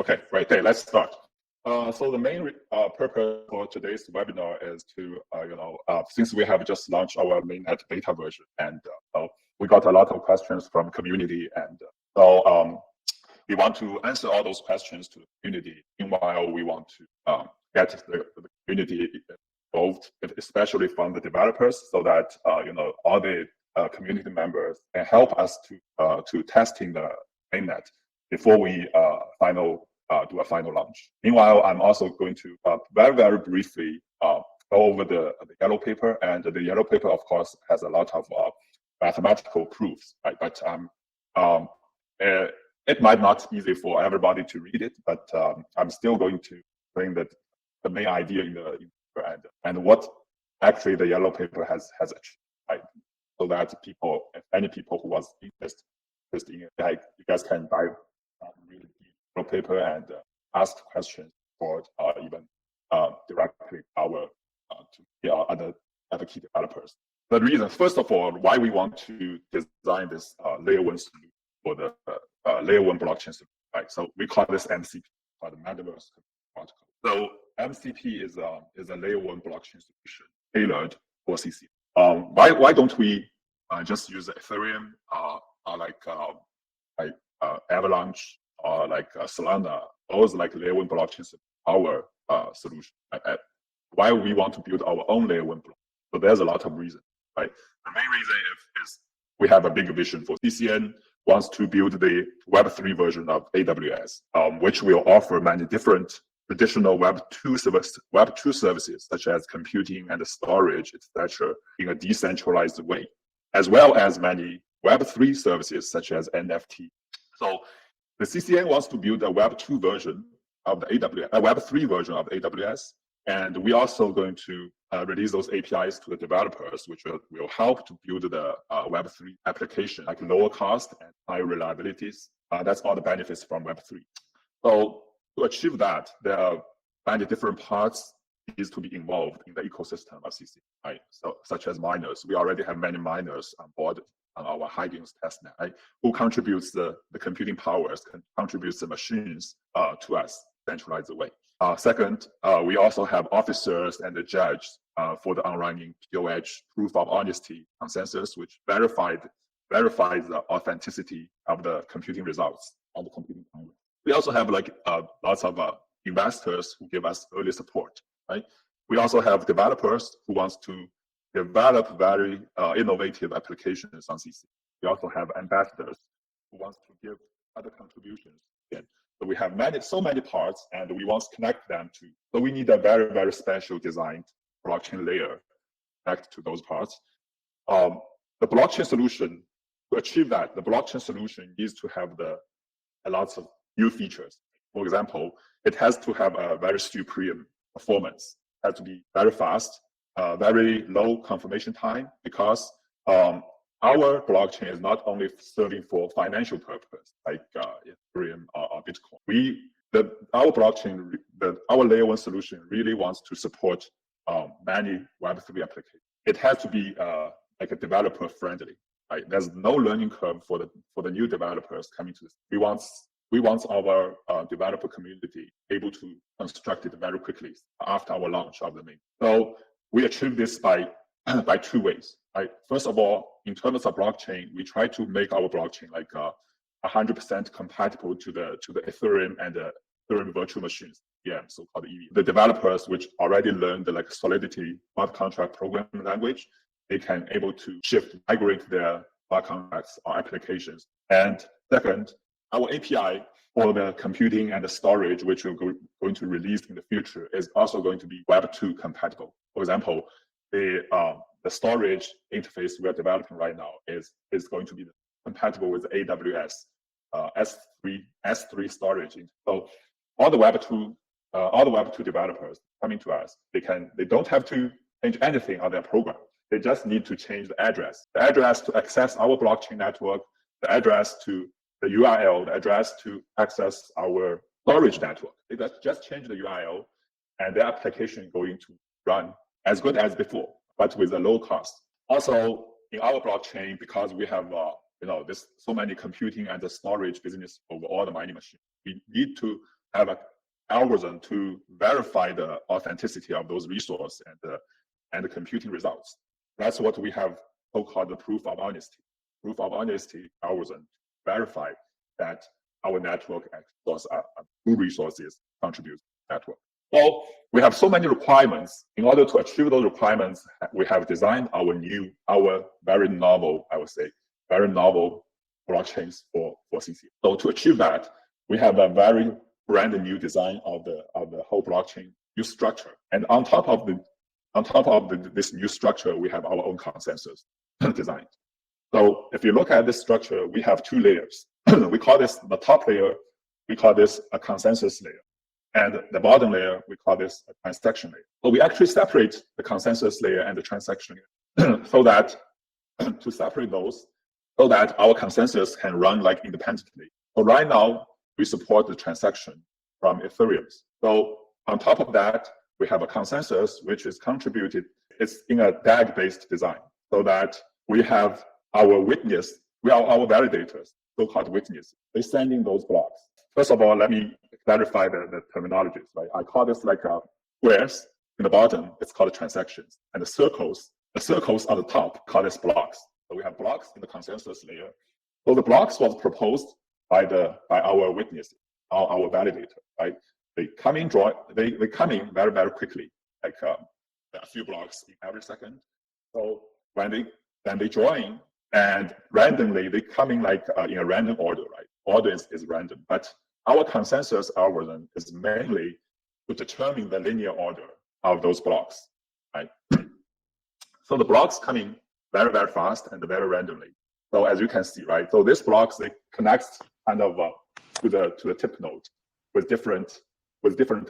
Okay, right. Hey, let's start. So the main purpose for today's webinar is to, since we have just launched our mainnet beta version, and we got a lot of questions from community, and so we want to answer all those questions to the community. Meanwhile, we want to get the community involved, especially from the developers, so that all the community members can help us to testing the mainnet before we do a final launch. Meanwhile, I'm also going to very briefly go over the Yellowpaper, and the Yellowpaper, of course, has a lot of mathematical proofs, right? But it might not be easy for everybody to read it, but I'm still going to bring the main idea in the and what actually the Yellowpaper has achieved, right? So that people, if any people who was interested in it, like, you guys can dive really deep paper and ask questions or even directly to the other key developers. The reason, first of all, why we want to design this layer 1 solution for the layer 1 blockchain solution, right? So we call this MCP, or the Metaverse Protocol. So MCP is a layer 1 blockchain solution tailored for CC. Why don't we just use Ethereum like Avalanche or like Solana, those like layer 1 blockchains, our solution? Why we want to build our own layer 1 block? So there's a lot of reasons, right? The main reason is we have a big vision for CCN wants to build the Web3 version of AWS, which will offer many different traditional Web2 services, such as computing and storage, etc., in a decentralized way, as well as many Web3 services such as NFT. So the CCN wants to build a Web2 version of the AWS, a Web3 version of AWS, and we're also going to release those APIs to the developers, which will help to build the Web3 application, like lower cost and high reliabilities. That's all the benefits from Web3. So to achieve that, there are many different parts needs to be involved in the ecosystem of CCN, right? So such as miners. We already have many miners on board on our Huggins testnet, right? Who contributes the computing powers, contributes the machines to us, centralized way. Second, we also have officers and the judge for the unrunning POH, proof of honesty consensus, which verifies the authenticity of the computing results of the computing power. We also have like lots of investors who give us early support, right? We also have developers who wants to develop very innovative applications on CC. We also have ambassadors who wants to give other contributions. Again. So we have so many parts, and we want to connect them to. So we need a very special designed blockchain layer connect to those parts. The blockchain solution, to achieve that, the blockchain solution needs to have lots of new features. For example, it has to have a very supreme performance. It has to be very fast, very low confirmation time, because our blockchain is not only serving for financial purpose, like Ethereum or Bitcoin. Our blockchain, our layer 1 solution really wants to support many Web3 applications. It has to be like a developer friendly, right? There's no learning curve for the new developers coming to this. We want our developer community able to construct it very quickly after our launch of the main. So we achieve this by 2 ways, right? First of all, in terms of blockchain, we try to make our blockchain like 100% compatible to the Ethereum and the Ethereum virtual machines, so-called EVM. The developers which already learned the like Solidity smart contract programming language, they can able to migrate their smart contracts or applications. And second, our API for the computing and the storage, which we're going to release in the future, is also going to be Web2 compatible. For example, the storage interface we are developing right now is going to be compatible with AWS S3 storage. So all the Web2 developers coming to us, they don't have to change anything on their program. They just need to change the address to access our blockchain network, the address to the URL, the address to access our storage network. They just change the URL, and the application is going to run as good as before, but with a low cost. Also, in our blockchain, because we have there's so many computing and the storage business over all the mining machines, we need to have an algorithm to verify the authenticity of those resources and the computing results. That's what we have so-called the proof of honesty. Proof of honesty algorithm to verify that our network sources are true resources contribute to the network. So we have so many requirements. In order to achieve those requirements, we have designed our very novel, I would say, very novel blockchains for CC. So to achieve that, we have a very brand new design of the whole blockchain new structure. And on top of this new structure, we have our own consensus design. So if you look at this structure, we have two layers. We call this the top layer, we call this a consensus layer. And the bottom layer, we call this a transaction layer. So we actually separate the consensus layer and the transaction layer so that to separate those, so that our consensus can run like independently. So right now, we support the transaction from Ethereum. So on top of that, we have a consensus which is contributed. It's in a DAG-based design, so that we have our witness, our validators, so-called witnesses. They're sending those blocks. First of all, let me clarify the terminologies. Right? I call this like squares in the bottom. It's called transactions, and the circles on the top call this blocks. So we have blocks in the consensus layer. So the blocks was proposed by our witnesses, our validator. Right? They come in very, very quickly, like a few blocks in every second. So when they join, and randomly they come in like in a random order, right? Order is random, but our consensus algorithm is mainly to determine the linear order of those blocks, right? So the blocks come in very, very fast and very randomly. So as you can see, right? So these blocks, they connect kind of to the tip node with different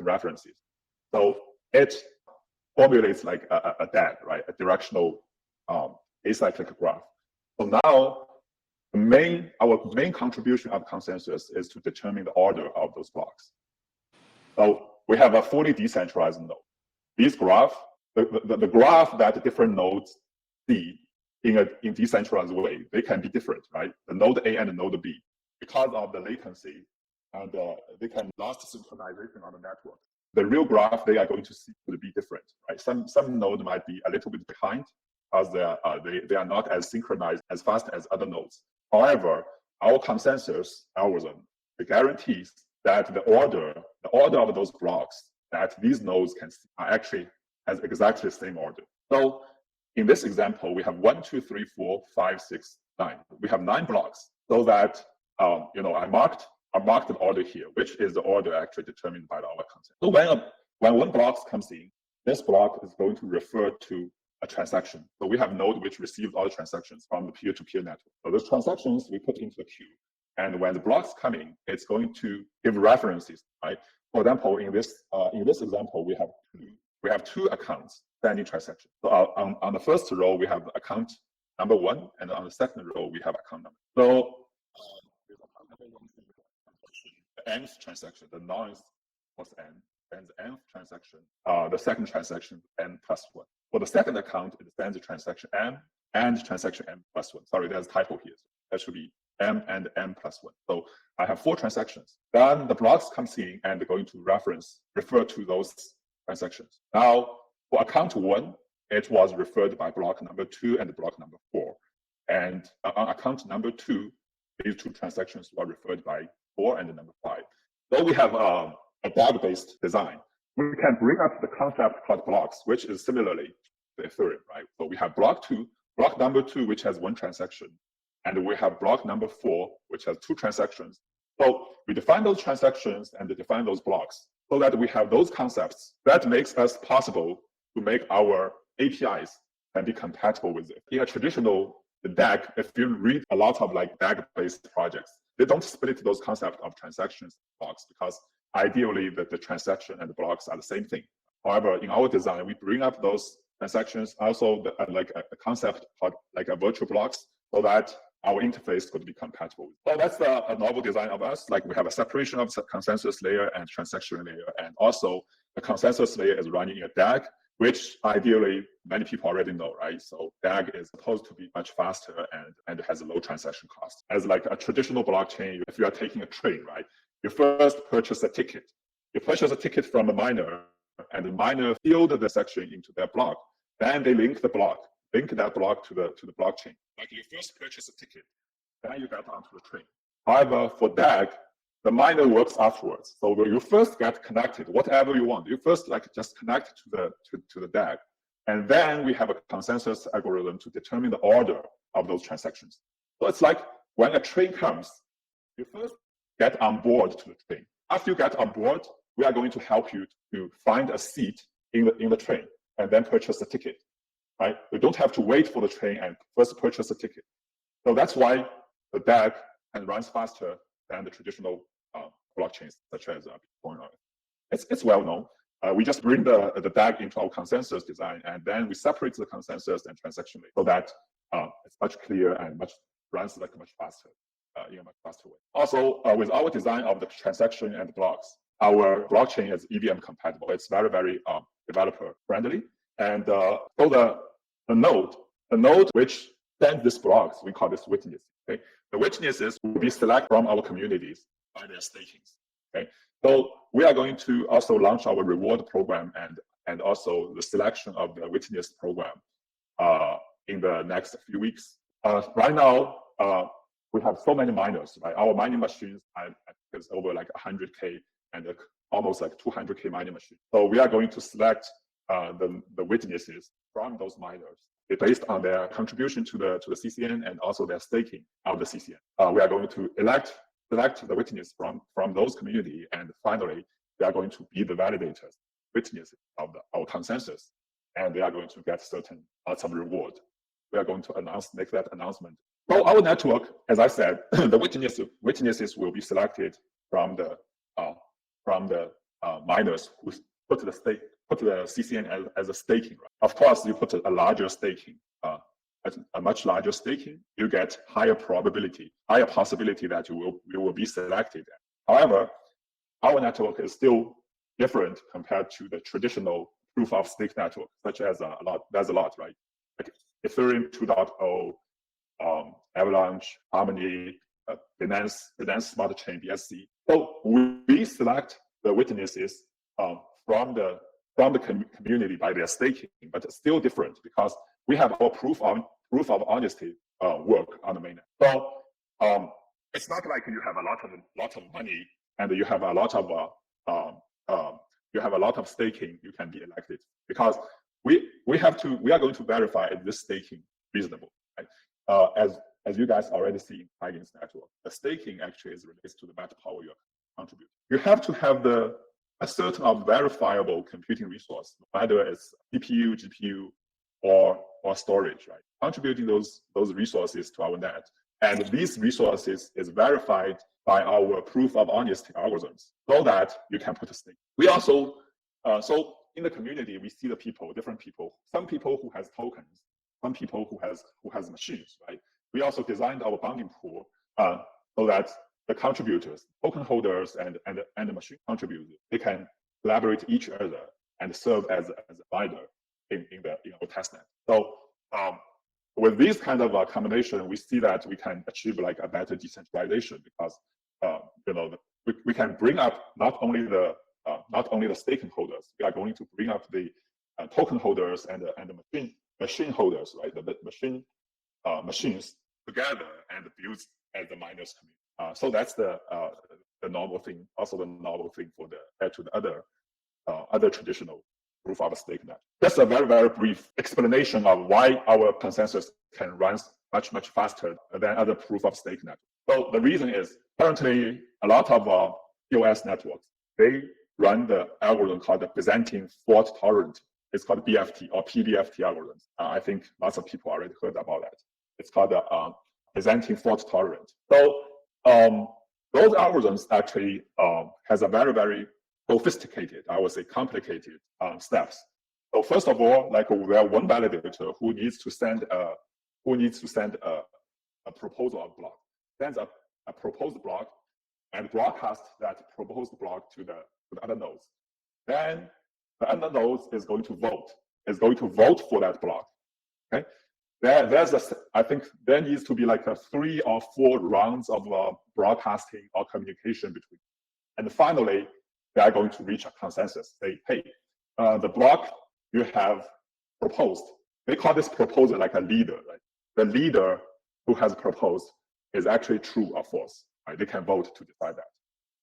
references. So it formulates like a DAG, right? A directional acyclic graph. So now our main contribution of consensus is to determine the order of those blocks. So we have a fully decentralized node. These graph, the graph that the different nodes see in decentralized way, they can be different, right? The node A and the node B, because of the latency, and they can lost synchronization on the network. The real graph they are going to see will be different, right? Some node might be a little bit behind, because they are not as synchronized as fast as other nodes. However, our consensus algorithm guarantees that the order of those blocks that these nodes can see are actually has exactly the same order. So in this example, we have 1, 2, 3, 4, 5, 6, 9. We have 9 blocks, so that I marked the order here, which is the order actually determined by our consensus. So when one block comes in, this block is going to refer to a transaction. So we have a node which receives all the transactions from the peer-to-peer network. So those transactions we put into the queue. And when the blocks come in, it's going to give references, right? For example, in this example, we have two accounts sending transactions. So on the first row, we have account number 1, and on the second row, we have account number. So the nth transaction, the noise plus n, and the nth transaction, the second transaction n plus 1. For the second account, it sends the transaction m and transaction m plus 1. Sorry, there's a typo here. So that should be m and m plus 1. So I have 4 transactions. Then the blocks comes in and they're going to refer to those transactions. Now, for account 1, it was referred by block number 2 and block number 4. And on account number 2, these 2 transactions were referred by 4 and number 5. So we have a DAG-based design. We can bring up the concept called blocks, which is similarly to Ethereum, right? So we have block number 2, which has 1 transaction, and we have block number 4, which has 2 transactions. So we define those transactions and define those blocks so that we have those concepts that makes us possible to make our APIs and be compatible with it. In a traditional DAG, if you read a lot of like DAG-based projects, they don't split those concepts of transactions and blocks because ideally the transaction and the blocks are the same thing. However, in our design, we bring up those transactions, also like a concept called like a virtual blocks, so that our interface could be compatible. So that's a novel design of us. Like we have a separation of consensus layer and transaction layer, and also the consensus layer is running in a DAG, which ideally many people already know, right? So DAG is supposed to be much faster and has a low transaction cost. As like a traditional blockchain, if you are taking a train, right? You first purchase a ticket. You purchase a ticket from a miner, and the miner filled the section into their block. Then they link that block to the blockchain. Like you first purchase a ticket, then you get onto the train. However, for DAG, the miner works afterwards. So you first get connected, whatever you want. You first just connect to the DAG, and then we have a consensus algorithm to determine the order of those transactions. So it's like when a train comes, you first get on board to the train. After you get on board, we are going to help you to find a seat in the train and then purchase a ticket. Right? You don't have to wait for the train and first purchase a ticket. So that's why the DAG can run faster than the traditional blockchains such as Bitcoin. It's well known. We just bring the DAG into our consensus design, and then we separate the consensus and transaction so that it's much clearer and runs much faster in a much faster way. Also, with our design of the transaction and blocks, our blockchain is EVM compatible. It's very, very developer friendly. And so the node which sends these blocks, we call this witness. Okay? The witnesses will be selected from our communities by their stakings. Okay? So we are going to also launch our reward program and also the selection of the witness program in the next few weeks. Right now, we have so many miners. Right? Our mining machines is over like 100K and almost like 200K mining machines. So we are going to select the witnesses from those miners based on their contribution to the CCN and also their staking of the CCN. We are going to select the witness from those community, and finally, they are going to be the validators, witnesses of our consensus, and they are going to get some reward. We are going to make that announcement. So our network, as I said, the witnesses will be selected from the miners who put the CCN as a staking. Right? Of course, you put a larger staking, a much larger staking, you get higher probability, higher possibility that you will be selected. However, our network is still different compared to the traditional proof of stake network, such as there's a lot, right? Like Ethereum 2.0, Avalanche, Harmony, Binance Smart Chain, BSC. So we select the witnesses from the community by their staking, but it's still different because we have our proof of honesty work on the mainnet. So it's not like you have a lot of money and you have a lot of staking, you can be elected, because we are going to verify if this staking reasonable. Right? As you guys already see in Huggins network, the staking actually is related to the net power you contribute. You have to have a certain verifiable computing resource, whether it's CPU, GPU, or storage, right? Contributing those resources to our net. And these resources is verified by our proof of honesty algorithms so that you can put a stake. We also, so in the community, we see different people, some people who has tokens, some people who has machines, right? We also designed our bonding pool so that the contributors, token holders, and the machine contributors, they can collaborate each other and serve as a binder in the testnet. So with this kind of combination, we see that we can achieve like a better decentralization because we can bring up not only the staking holders, we are going to bring up the token holders and the machine holders, right? The machines together and build as the miners community. So that's the normal thing. Also, the normal thing for the other traditional proof of stake net. That's a very, very brief explanation of why our consensus can run much faster than other proof of stake networks. So the reason is currently a lot of POS networks, they run the algorithm called the Byzantine fault tolerant. It's called BFT or PBFT algorithms. I think lots of people already heard about that. It's called the Byzantine fault tolerant. So those algorithms actually has a very, very sophisticated, I would say complicated steps. So first of all, like we have one validator who needs to send a proposal of block, sends a proposed block and broadcast that proposed block to the other nodes. Then the other nodes is going to vote for that block. Okay. I think there needs to be like 3 or 4 rounds of broadcasting or communication between. And finally, they are going to reach a consensus. Say, hey, the block you have proposed, they call this proposal like a leader, right? The leader who has proposed is actually true or false, right? They can vote to decide that.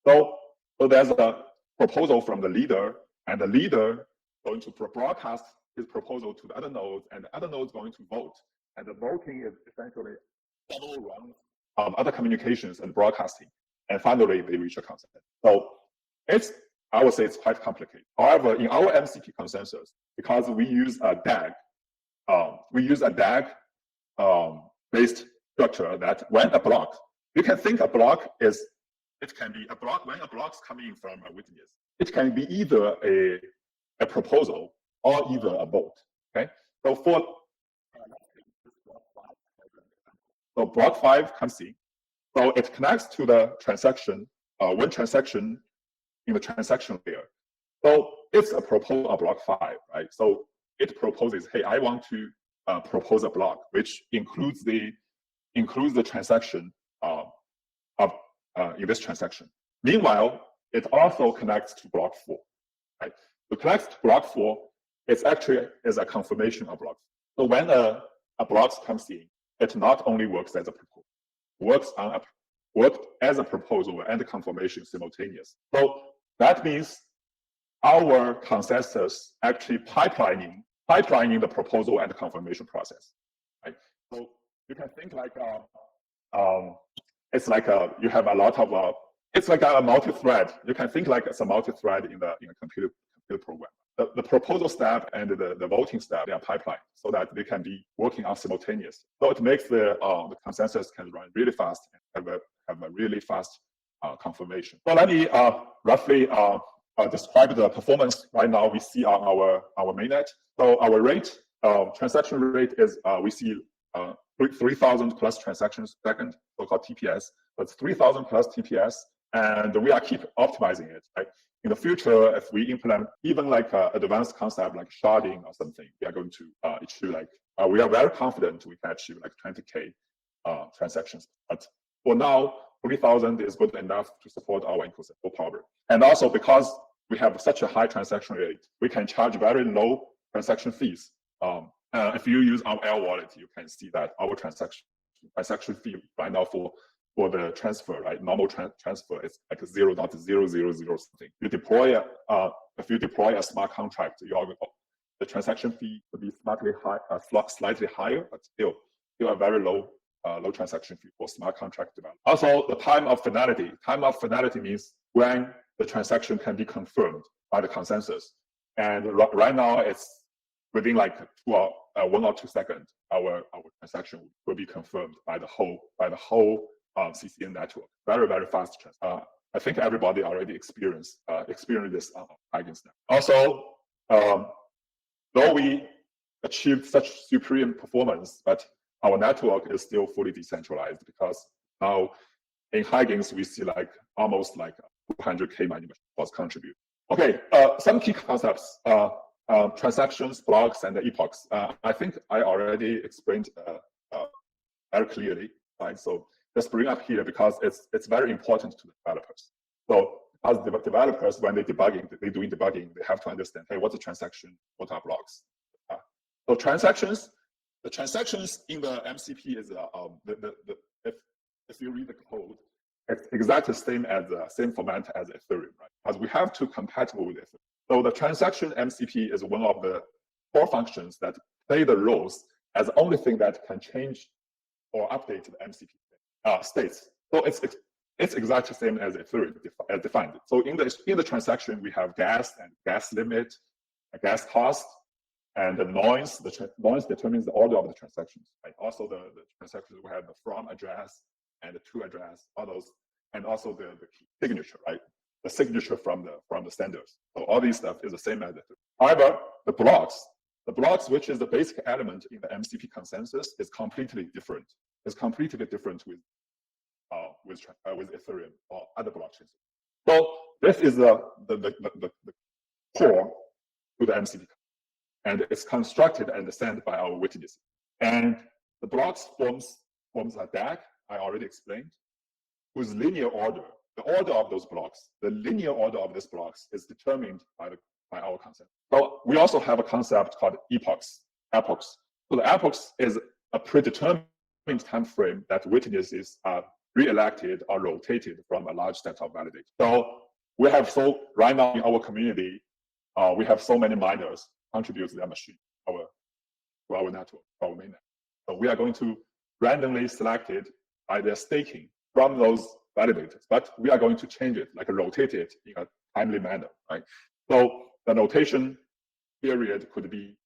So there's a proposal from the leader, and the leader going to broadcast his proposal to the other nodes, and the other nodes going to vote. And the voting is essentially several rounds of other communications and broadcasting. And finally, they reach a consensus. So I would say it's quite complicated. However, in our MCP consensus, because we use a DAG, based structure that when a block, you can think a block is, it can be a block, when a block's coming from a witness, it can be either a proposal or either a vote, okay? So block 5 comes in. So it connects to the transaction, one transaction in the transaction layer. So it's a proposal of block 5, right? So it proposes, hey, I want to propose a block which includes the transaction in this transaction. Meanwhile, it also connects to block 4, right? To connect to block 4, it's actually is a confirmation of block 4. So when a block comes in, it not only works as a proposal, works as a proposal and a confirmation simultaneous. So that means our consensus actually pipelining the proposal and the confirmation process, right? So you can think like it's like you have a lot of it's like a multi-thread. You can think like it's a multi-thread in a computer program. The proposal step and the voting step, they are pipelined so that they can be working on simultaneous. So it makes the consensus can run really fast and have a really fast confirmation. So let me roughly describe the performance right now we see on our mainnet. So our rate, transaction rate is we see 3,000 plus transactions per second, so-called TPS. That's 3,000 plus TPS, and we are keep optimizing it, right? In the future, if we implement even like advanced concept like sharding or something, we are going to achieve like we are very confident we can achieve like 20K transactions. But for now, 3,000 is good enough to support our ecosystem power. And also because we have such a high transaction rate, we can charge very low transaction fees. If you use our L wallet, you can see that our transaction fee right now for the transfer, right? Normal transfer is like 0.000 something. You deploy if you deploy a smart contract, the transaction fee will be slightly higher, but still a very low transaction fee for smart contract development. Also, the time of finality. Time of finality means when the transaction can be confirmed by the consensus. And right now, it's within like 1 or 2 seconds, our transaction will be confirmed by the whole CCN network. Very, very fast. I think everybody already experienced this on Huggins now. Also, though we achieved such supreme performance, but our network is still fully decentralized because now in Huggins we see like almost like 200K mining machines was contribute. Okay, some key concepts. Transactions, blocks, and epochs. I think I already explained very clearly, right? So just bring up here because it's very important to the developers. So as the developers, when they're doing debugging, they have to understand, hey, what's a transaction? What are blocks? So the transactions in the MCP is if you read the code, it's exactly the same format as Ethereum, right? Because we have to compatible with Ethereum. So the transaction MCP is one of the core functions that play the roles as the only thing that can change or update the MCP states. So it's exactly the same as Ethereum defined. So in the transaction, we have gas and gas limit, a gas cost, and the noise. The noise determines the order of the transactions. Right? Also, the transactions we have the from address and the to address, all those, and also the key signature, right? The signature from the senders. So all these stuff is the same as it. However, the blocks, which is the basic element in the MCP consensus, is completely different. It's completely different with Ethereum or other blockchains. So this is the core to the MCP, and it's constructed and understood by our witnesses. And the blocks forms a DAG I already explained, whose linear order the order of those blocks, the linear order of these blocks is determined by our concept. So we also have a concept called epochs. So the epochs is a predetermined time frame that witnesses are re-elected or rotated from a large set of validators. So we have right now in our community, we have so many miners contribute their machine to our network, our mainnet. So we are going to randomly select it by their staking from those validators, but we are going to change it, like rotate it in a timely manner, right? So the notation period could be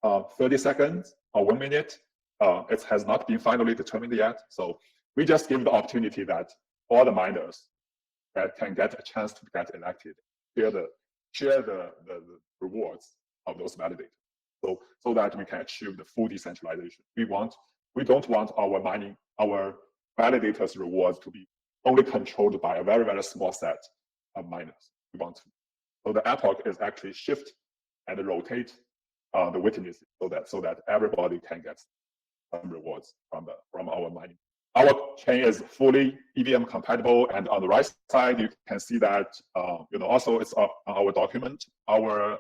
30 seconds or 1 minute. It has not been finally determined yet. So we just give the opportunity that all the miners that can get a chance to get elected, share the rewards of those validators. So that we can achieve the full decentralization. We don't want our validators' rewards to be only controlled by a very, very small set of miners. We want to. So the epoch is actually shift and rotate the witnesses so that everybody can get some rewards from our mining. Our chain is fully EVM compatible, and on the right side you can see that also it's on our document. Our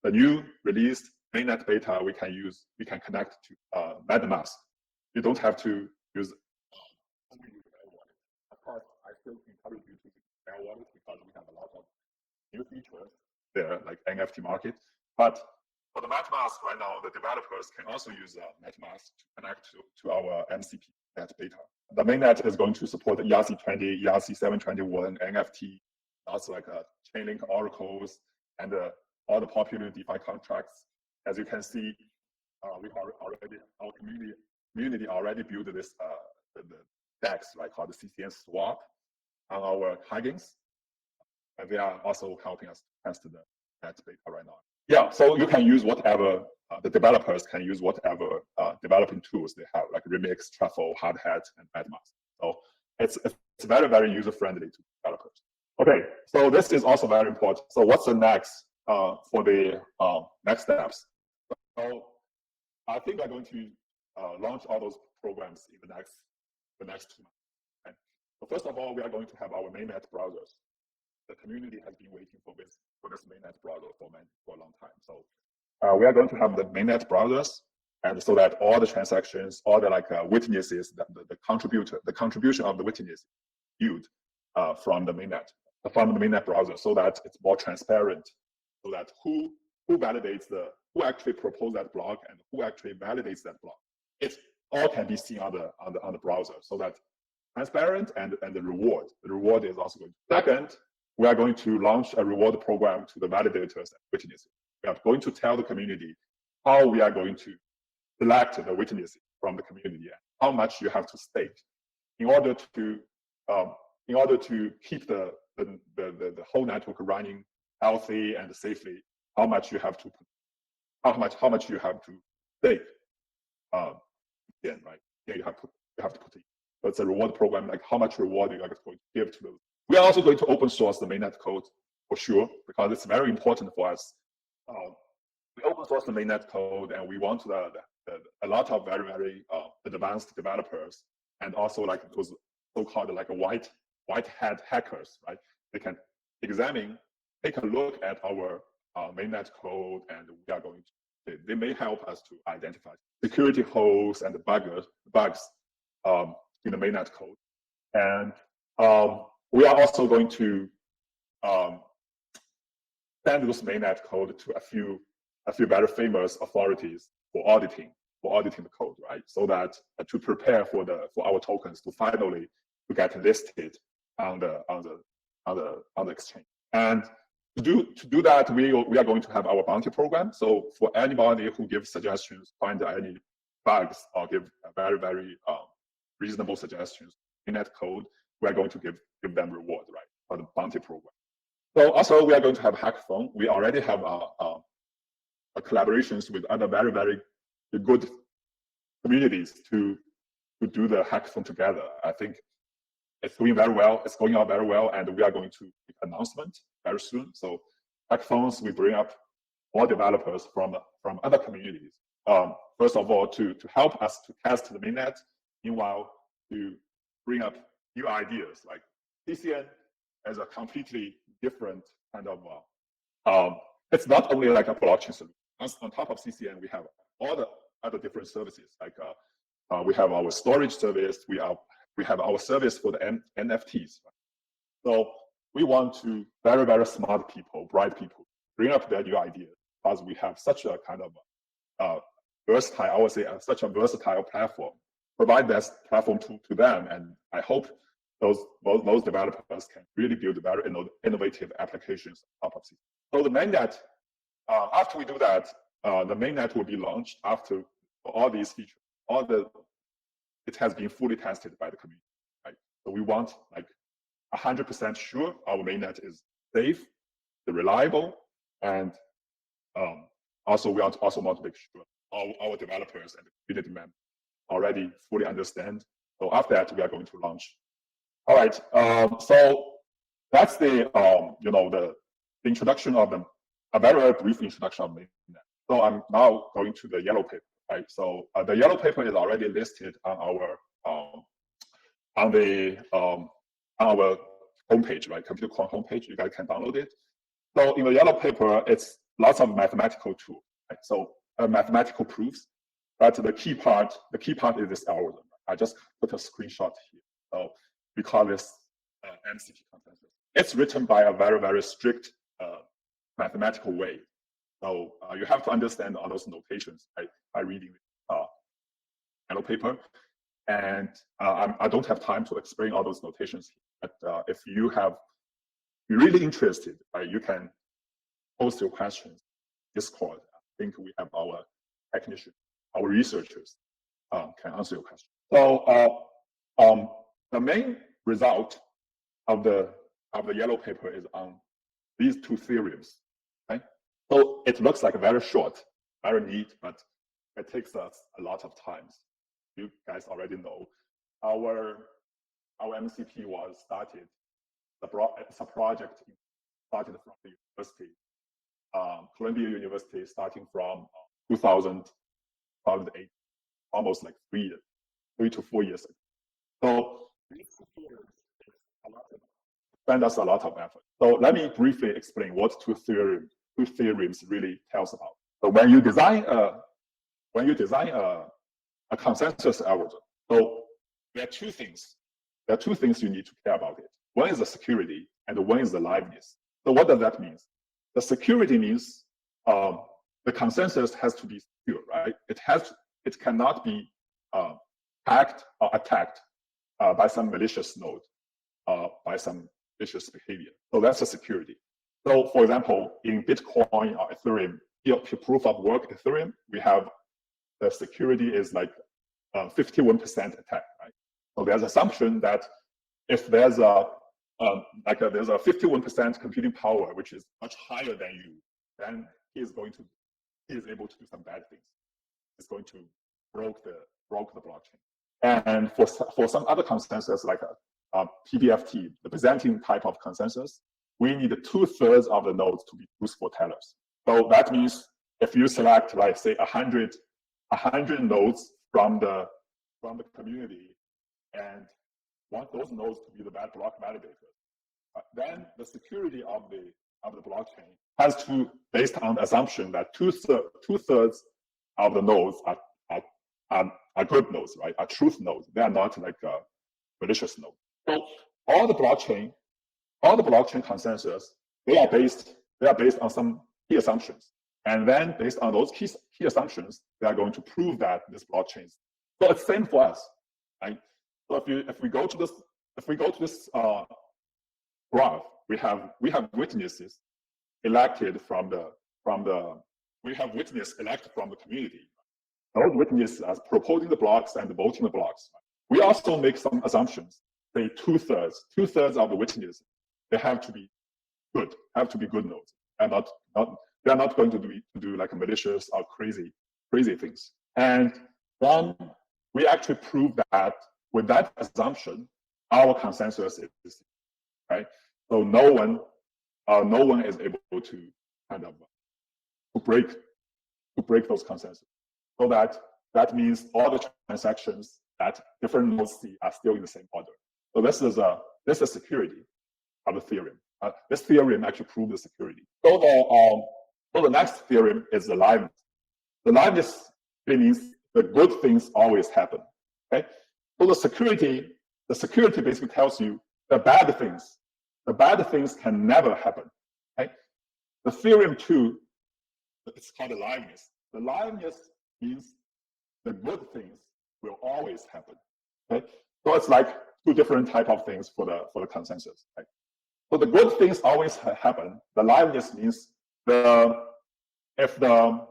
the new released mainnet beta we can connect to MetaMask. You don't have to use. Of course, I still encourage you to use Yellowwater because we have a lot of new features there, like NFT market. But for the MetaMask right now, the developers can also use MetaMask to connect to our MCP net beta. The mainnet is going to support ERC20, ERC721, NFT, also like Chainlink oracles and all the popular DeFi contracts. As you can see, our community already built this the DEX, like called the CCN swap on our Huggins, and they are also helping us test the net beta right now. Yeah, so you can use whatever the developers can use whatever developing tools they have, like Remix, Truffle, Hardhat, and MetaMask. So it's very, very user friendly to developers. Okay, so this is also very important. So what's the next for the next steps? So I think we're going to launch all those programs in the next 2 months. Okay. So first of all, we are going to have our mainnet browsers. The community has been waiting for this mainnet browser for a long time. So we are going to have the mainnet browsers, and so that all the transactions, all the witnesses, the contribution of the witness viewed from the mainnet browser, so that it's more transparent, so that who who actually proposed that block and who actually validates that block, it all can be seen on the browser, so that transparent and the reward is also going to. Second, we are going to launch a reward program to the validators and witnesses. We are going to tell the community how we are going to select the witnesses from the community and how much you have to stake in order to keep the whole network running healthy and safely. How much you have to stake. Right? Yeah, you have to put it. So it's a reward program, like how much reward you are going to give to those. We are also going to open source the mainnet code for sure, because it's very important for us. We open source the mainnet code, and we want a lot of very, very advanced developers, and also like those so-called like white hat hackers, right? They can take a look at our mainnet code, and we are going to. They may help us to identify security holes and bugs in the mainnet code, and we are also going to send this mainnet code to a few very famous authorities for auditing the code, right? So that to prepare for our tokens to finally get listed on the exchange. And to do that, we are going to have our bounty program. So for anybody who gives suggestions, find any bugs, or give very, very reasonable suggestions in that code, we are going to give them reward, right, for the bounty program. So also we are going to have hackathon. We already have collaborations with other very, very good communities to do the hackathon together. I think it's doing very well. It's going on very well, and we are going to make an announcement very soon. So hackathons, we bring up more developers from other communities. First of all, to help us to test the mainnet, meanwhile to bring up new ideas, like CCN is a completely different kind of, it's not only like a blockchain solution. On top of CCN, we have all the other different services, like we have our storage service, we have our service for the NFTs. So we want to very, very smart people, bright people, bring up their new ideas, because we have such a kind of versatile, I would say, such a versatile platform. Provide that platform to them, and I hope those developers can really build very innovative applications on top of it. So the mainnet, after we do that, the mainnet will be launched after all these features. It has been fully tested by the community, right? So we want like 100% sure our mainnet is safe, reliable, and also we also want to make sure our developers and the community members already fully understand. So after that, we are going to launch. All right. So that's the the introduction of a very brief introduction of mainnet. So I'm now going to the Yellowpaper. Right. So the Yellowpaper is already listed on our homepage, right? Computecoin homepage. You guys can download it. So in the Yellowpaper, it's lots of mathematical tools. Right? So mathematical proofs. But the key part is this algorithm. I just put a screenshot here. So we call this MCP consensus. It's written by a very, very strict mathematical way. So you have to understand all those notations by reading the Yellowpaper. And I don't have time to explain all those notations here. But if you're really interested, you can post your questions in Discord. I think we have our technicians, our researchers can answer your question. So the main result of the Yellowpaper is on these two theorems. Okay? So it looks like very short, very neat, but it takes us a lot of time. You guys already know our MCP was started. It's a project started from the university, Columbia University, starting from 2008, almost like 3 to 4 years ago. So spend us a lot of effort. So let me briefly explain what two theorems really tells about. So when you design a consensus algorithm, so there are two things. There are two things you need to care about it. One is the security, and one is the liveness. So what does that mean? The security means the consensus has to be secure, right? It cannot be hacked or attacked by some malicious node, by some malicious behavior. So that's the security. So for example, in Bitcoin or Ethereum, proof of work Ethereum, we have the security is like 51% attack, right? So there's assumption that if there's a 51% computing power, which is much higher than you, then he is able to do some bad things. It's going to broke the blockchain. And for some other consensus like PBFT, the Byzantine type of consensus, we need 2/3 of the nodes to be truthful tellers. So that means if you select, like say 100 nodes from the community and want those nodes to be the bad block validators, then the security of the blockchain has to, based on the assumption that 2/3 of the nodes are good nodes, right? Are truth nodes. They are not like malicious nodes. So all the blockchain consensus, they are based on some key assumptions. And then based on those key assumptions, they are going to prove that this blockchain. So it's same for us, right? So if we go to this graph, we have witnesses elected from the community. Those witnesses are proposing the blocks and voting the blocks. We also make some assumptions. Say 2/3 of the witnesses, they have to be good nodes, and they're not going to do like malicious or crazy things. And then we actually prove that with that assumption, our consensus is right. So no one is able to kind of to break those consensus. So that means all the transactions that different nodes see are still in the same order. So this this is security of the theorem. This theorem actually proves the security. So the next theorem is the liveness. The liveness means the good things always happen. Okay. So the security basically tells you the bad things can never happen. Okay. The theorem 2, it's called the liveness. The liveness means the good things will always happen. Okay. So it's like two different type of things for the consensus. Right? So the good things always happen. The liveness means if the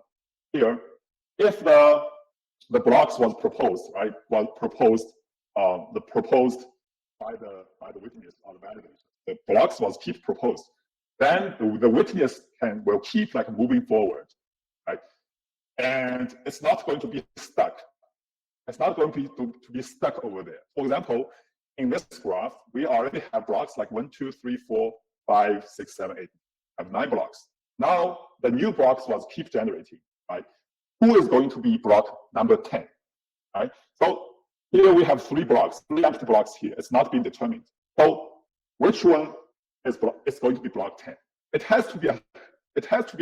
blocks was proposed, right? Was proposed by the witness or the validator. The blocks was keep proposed. Then the witness will keep like moving forward, right? And it's not going to be stuck. It's not going to be stuck over there. For example, in this graph, we already have blocks like 1, 2, 3, 4, 5, 6, 7, 8. I have 9 blocks. Now the new blocks was keep generating, right? Who is going to be block number 10, right? So here we have 3 blocks, 3 empty blocks here. It's not being determined. So which one is going to be block 10? It has to be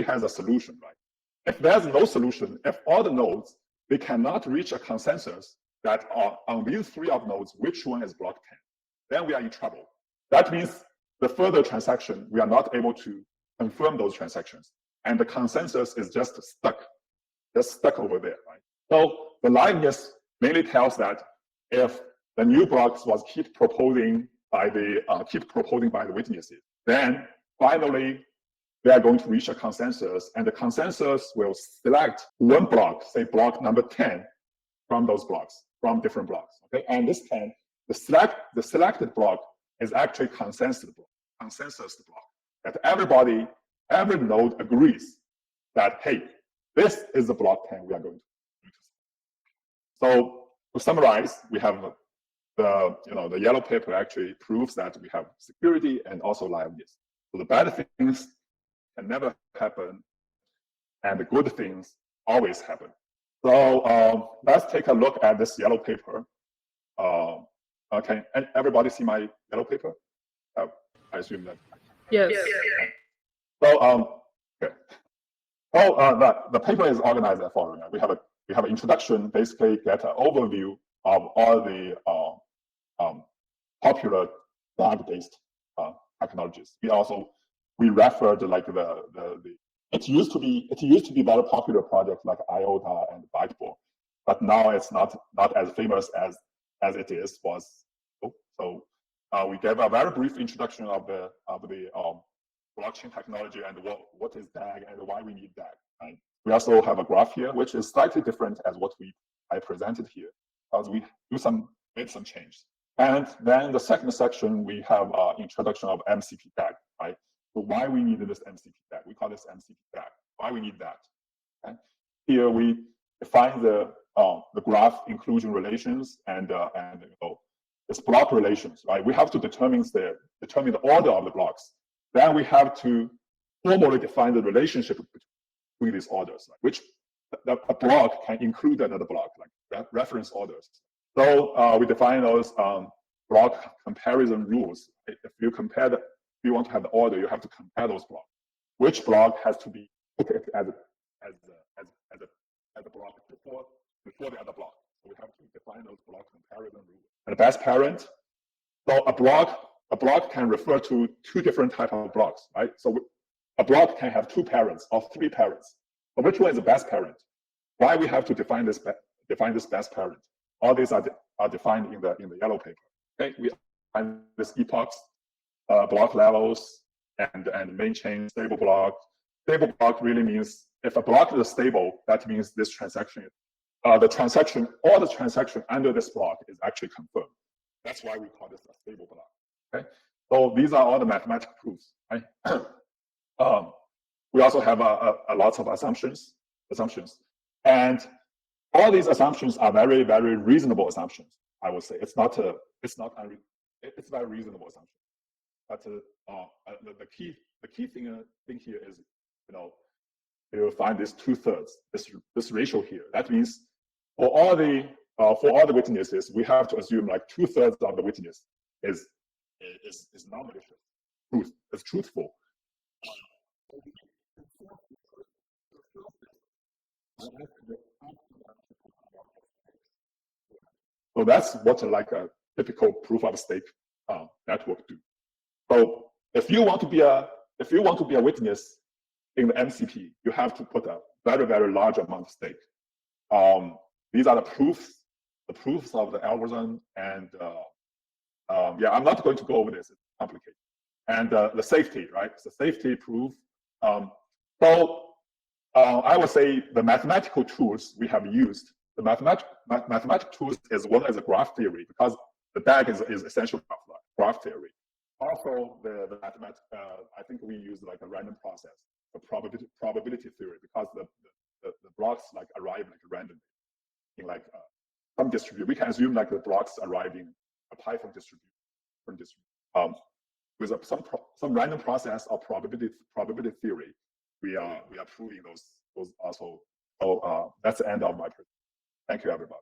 has a solution, right? If there's no solution, if all the nodes they cannot reach a consensus that on these 3 of nodes, which one is block 10, then we are in trouble. That means the further transaction, we are not able to confirm those transactions. And the consensus is just stuck over there, right? So the liveness mainly tells that if the new blocks was keep proposing by the witnesses, then finally they are going to reach a consensus, and the consensus will select one block, say block number 10, from those blocks, from different blocks. Okay, and this time the selected block is actually consensus block. That every node agrees that hey, this is the block 10 we are going to use. So to summarize, we have the yellow paper actually proves that we have security and also liveness. So the bad things can never happen, and the good things always happen. So let's take a look at this yellow paper. Okay, and everybody see my yellow paper? I assume that. Yes. So okay. So the paper is organized as following. We have an introduction, basically get an overview of all the popular DAG-based technologies. We referred like it used to be very popular projects like IOTA and Byteball, but now it's not as famous as it was. So we gave a very brief introduction of the blockchain technology and what is DAG and why we need DAG. Right? We also have a graph here, which is slightly different as what I presented here, because we made some changes. And then the second section, we have introduction of MCP DAG, right? So why we needed this MCP DAG? We call this MCP DAG. Why we need that? Okay? Here we define the graph inclusion relations and this block relations, right? We have to determine the order of the blocks. Then we have to formally define the relationship between these orders, like which a block can include another block, like reference orders. So we define those block comparison rules. If you want to have the order, you have to compare those blocks. Which block has to be put as a block before the other block? So we have to define those block comparison rules. And the best parent. So a block can refer to 2 different types of blocks, right? So a block can have 2 parents or 3 parents. But which one is the best parent? Why we have to define this best parent? All these are defined in the yellow paper. Okay, we define this epochs, block levels, and main chain stable block. Stable block really means if a block is stable, that means this transaction, all the transaction under this block is actually confirmed. That's why we call this a stable block. Okay, so these are all the mathematical proofs. Right? We also have a lots of assumptions, and all these assumptions are very, very reasonable assumptions. I would say it's very reasonable assumption. But the key thing here is, you find this 2/3, this ratio here. That means for all the witnesses, we have to assume like 2/3 of the witness is is not malicious. Truth, it's truthful. So that's what like a typical proof of stake network do. So if you want to be a witness in the MCP, you have to put a very, very large amount of stake. These are the proofs of the algorithm, and yeah, I'm not going to go over this. It's complicated. And the safety, right? It's the safety proof. So I would say the mathematical tools we have used, the mathematical tools is one is a graph theory, because the DAG is essential graph theory. Also, the mathematics, I think we use like a random process, a probability theory, because the blocks like arrive like randomly in like some distribution. We can assume like the blocks arrive in a Python distribution, with some random process of probability theory. We are proving those also. So that's the end of my presentation. Thank you, everybody.